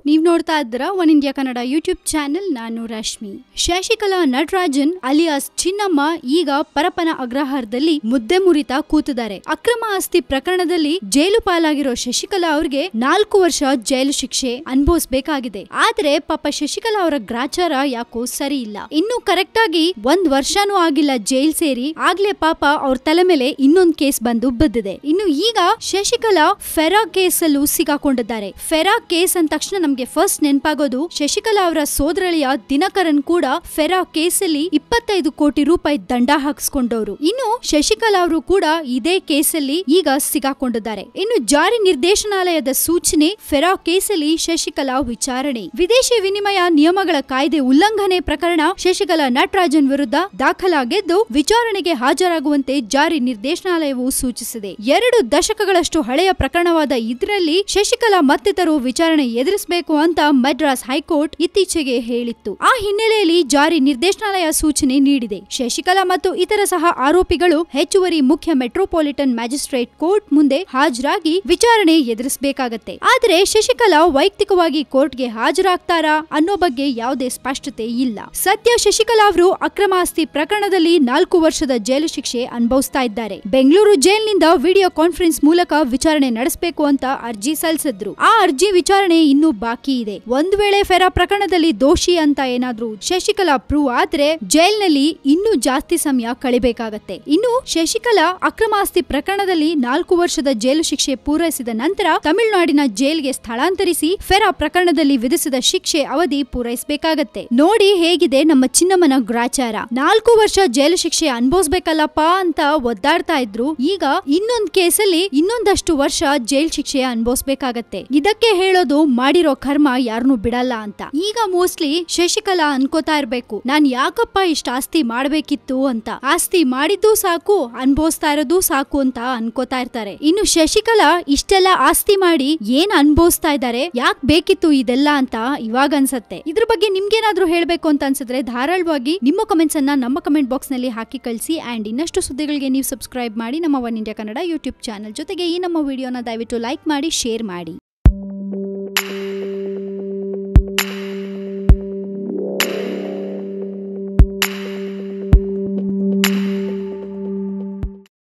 ನೀವ್ ನೋಡ್ತಾ ಇದ್ದೀರಾ one India Kannada YouTube channel. ನಾನು ರಶ್ಮಿ. ಶಶಿಕಲಾ ನಟರಾಜನ್ ಅಲಿಯಾಸ್ ಚಿನ್ನಮ್ಮ ಈಗ ಪರಪ್ಪನ ಅಗ್ರಹಾರದಲ್ಲಿ ಮುದ್ದೆ ಮುರಿತಾ ಕೂತಿದ್ದಾರೆ. ಅಕ್ರಮ ಆಸ್ತಿ ಪ್ರಕರಣದಲ್ಲಿ ಜೈಲು ಪಾಲಾಗಿರೋ ಶಶಿಕಲಾ ಅವ್ರಿಗೆ 4 ವರ್ಷ ಜೈಲು ಶಿಕ್ಷೆ ಅನುಭವಿಸಬೇಕಾಗಿದೆ. ಆದ್ರೆ ಪಾಪ ಶಶಿಕಲಾ ಅವರ ಗ್ರಾಚಾರ ಯಾಕೋ ಸರಿ ಇಲ್ಲ. ಇನ್ನು ಕರೆಕ್ಟ್ ಆಗಿ 1 ವರ್ಷನೂ ಆಗಿಲ್ಲ ಜೈಲ್ ಸೇರಿ, ಆಗ್ಲೇ ಪಾಪ ಅವ್ರ ತಲೆ ಮೇಲೆ ಇನ್ನೊಂದು ಕೇಸ್ ಬಂದು ಬಿದ್ದಿದೆ. ಇನ್ನು ಈಗ ಶಶಿಕಲಾ ಫೆರಾ ಕೇಸ್ ಅಲ್ಲೂ ಸಿಗಾಕೊಂಡಿದ್ದಾರೆ. ಫೆರಾ ಕೇಸ್ ಅಂದ ತಕ್ಷಣ ನಮ್ಗೆ ಫಸ್ಟ್ ನೆನಪಾಗೋದು ಶಶಿಕಲಾ ಅವರ ಸೋದರಳಿಯ ದಿನಕರನ್ ಕೂಡ ಫೆರಾ ಕೇಸಲ್ಲಿ 25 ಕೋಟಿ ರೂಪಾಯಿ ದಂಡ ಹಾಕಿಸ್ಕೊಂಡವರು. ಇನ್ನು ಶಶಿಕಲಾ ಅವರು ಕೂಡ ಇದೇ ಕೇಸಲ್ಲಿ ಈಗ ಸಿಗಾಕೊಂಡಿದ್ದಾರೆ. ಇನ್ನು ಜಾರಿ ನಿರ್ದೇಶನಾಲಯದ ಸೂಚನೆ, ಫೆರಾ ಕೇಸಲ್ಲಿ ಶಶಿಕಲಾ ವಿಚಾರಣೆ. ವಿದೇಶಿ ವಿನಿಮಯ ನಿಯಮಗಳ ಕಾಯ್ದೆ ಉಲ್ಲಂಘನೆ ಪ್ರಕರಣ ಶಶಿಕಲಾ ನಟರಾಜನ್ ವಿರುದ್ಧ ದಾಖಲಾಗಿದ್ದು ವಿಚಾರಣೆಗೆ ಹಾಜರಾಗುವಂತೆ ಜಾರಿ ನಿರ್ದೇಶನಾಲಯವು ಸೂಚಿಸಿದೆ. 2 ದಶಕಗಳಷ್ಟು ಹಳೆಯ ಪ್ರಕರಣವಾದ ಇದರಲ್ಲಿ ಶಶಿಕಲಾ ಮತ್ತಿತರರು ವಿಚಾರಣೆ ಎದುರಿಸಬೇಕು ಅಂತ ಮದ್ರಾಸ್ ಹೈಕೋರ್ಟ್ ಇತ್ತೀಚೆಗೆ ಹೇಳಿತ್ತು. ಆ ಹಿನ್ನೆಲೆಯಲ್ಲಿ ಜಾರಿ ನಿರ್ದೇಶನಾಲಯ ಸೂಚನೆ ನೀಡಿದೆ. ಶಶಿಕಲಾ ಮತ್ತು ಇತರ ಸಹ ಆರೋಪಿಗಳು ಹೆಚ್ಚುವರಿ ಮುಖ್ಯ ಮೆಟ್ರೋಪಾಲಿಟನ್ ಮ್ಯಾಜಿಸ್ಟ್ರೇಟ್ ಕೋರ್ಟ್ ಮುಂದೆ ಹಾಜರಾಗಿ ವಿಚಾರಣೆ ಎದುರಿಸಬೇಕಾಗತ್ತೆ. ಆದ್ರೆ ಶಶಿಕಲಾ ವೈಯಕ್ತಿಕವಾಗಿ ಕೋರ್ಟ್ಗೆ ಹಾಜರಾಗ್ತಾರಾ ಅನ್ನೋ ಬಗ್ಗೆ ಯಾವುದೇ ಸ್ಪಷ್ಟತೆ ಇಲ್ಲ. ಸದ್ಯ ಶಶಿಕಲಾ ಅವರು ಅಕ್ರಮ ಆಸ್ತಿ ಪ್ರಕರಣದಲ್ಲಿ 4 ವರ್ಷದ ಜೈಲು ಶಿಕ್ಷೆ ಅನುಭವಿಸ್ತಾ ಇದ್ದಾರೆ. ಬೆಂಗಳೂರು ಜೈಲಿನಿಂದ ವಿಡಿಯೋ ಕಾನ್ಫರೆನ್ಸ್ ಮೂಲಕ ವಿಚಾರಣೆ ನಡೆಸಬೇಕು ಅಂತ ಅರ್ಜಿ ಸಲ್ಲಿಸಿದ್ರು. ಆ ಅರ್ಜಿ ವಿಚಾರಣೆ ಇನ್ನೂ ಬಾಕಿ ಇದೆ. ಒಂದು ವೇಳೆ ಫೆರಾ ಪ್ರಕರಣದಲ್ಲಿ ದೋಷಿ ಅಂತ ಏನಾದ್ರೂ ಶಶಿಕಲಾ ಪ್ರೂವ್ ಆದ್ರೆ ಜೈಲ್ನಲ್ಲಿ ಇನ್ನೂ ಜಾಸ್ತಿ ಸಮಯ ಕಳಿಬೇಕಾಗತ್ತೆ. ಇನ್ನು ಶಶಿಕಲಾ ಅಕ್ರಮ ಆಸ್ತಿ ಪ್ರಕರಣದಲ್ಲಿ 4 ವರ್ಷದ ಜೈಲು ಶಿಕ್ಷೆ ಪೂರೈಸಿದ ನಂತರ ತಮಿಳುನಾಡಿನ ಜೈಲ್ಗೆ ಸ್ಥಳಾಂತರಿಸಿ ಫೆರಾ ಪ್ರಕರಣದಲ್ಲಿ ವಿಧಿಸಿದ ಶಿಕ್ಷೆ ಅವಧಿ ಪೂರೈಸಬೇಕಾಗತ್ತೆ. ನೋಡಿ ಹೇಗಿದೆ ನಮ್ಮ ಚಿನ್ನಮ್ಮನ ಗ್ರಾಚಾರ. 4 ವರ್ಷ ಜೈಲು ಶಿಕ್ಷೆ ಅನುಭವಿಸಬೇಕಲ್ಲಪ್ಪ ಅಂತ ಒದ್ದಾಡ್ತಾ ಇದ್ರು. ಈಗ ಇನ್ನೊಂದು ಕೇಸಲ್ಲಿ ಇನ್ನೊಂದಷ್ಟು ವರ್ಷ ಜೈಲ್ ಶಿಕ್ಷೆ ಅನುಭವಿಸಬೇಕಾಗತ್ತೆ. ಇದಕ್ಕೆ ಹೇಳೋದು ಮಾಡಿರೋ ಕರ್ಮ ಯಾರನ್ನೂ ಬಿಡಲ್ಲ ಅಂತ. ಈಗ ಮೋಸ್ಟ್ಲಿ ಶಶಿಕಲಾ ಅನ್ಕೋತಾ ಇರ್ಬೇಕು, ನಾನ್ ಯಾಕಪ್ಪ ಇಷ್ಟ ಆಸ್ತಿ ಮಾಡ್ಬೇಕಿತ್ತು ಅಂತ. ಆಸ್ತಿ ಮಾಡಿದ್ದು ಸಾಕು, ಅನ್ಭವಿಸ್ತಾ ಇರೋದು ಸಾಕು ಅಂತ ಅನ್ಕೋತಾ ಇರ್ತಾರೆ. ಇನ್ನು ಶಶಿಕಲಾ ಇಷ್ಟೆಲ್ಲ ಆಸ್ತಿ ಮಾಡಿ ಏನ್ ಅನ್ಭವಿಸ್ತಾ ಇದ್ದಾರೆ, ಯಾಕೆ ಬೇಕಿತ್ತು ಇದೆಲ್ಲ ಅಂತ ಇವಾಗ ಅನ್ಸತ್ತೆ. ಇದ್ರ ಬಗ್ಗೆ ನಿಮ್ಗೇನಾದ್ರೂ ಹೇಳ್ಬೇಕು ಅಂತ ಅನ್ಸಿದ್ರೆ ಧಾರಾಳವಾಗಿ ನಿಮ್ಮ ಕಮೆಂಟ್ಸ್ ಅನ್ನ ನಮ್ಮ ಕಮೆಂಟ್ ಬಾಕ್ಸ್ ನಲ್ಲಿ ಹಾಕಿ ಕಳಿಸಿ. ಅಂಡ್ ಇನ್ನಷ್ಟು ಸುದ್ದಿಗಳಿಗೆ ನೀವು ಸಬ್ಸ್ಕ್ರೈಬ್ ಮಾಡಿ ನಮ್ಮ one India Kannada YouTube channel. ಜೊತೆಗೆ ಈ ನಮ್ಮ ವಿಡಿಯೋನ ದಯವಿಟ್ಟು ಲೈಕ್ ಮಾಡಿ, ಶೇರ್ ಮಾಡಿ.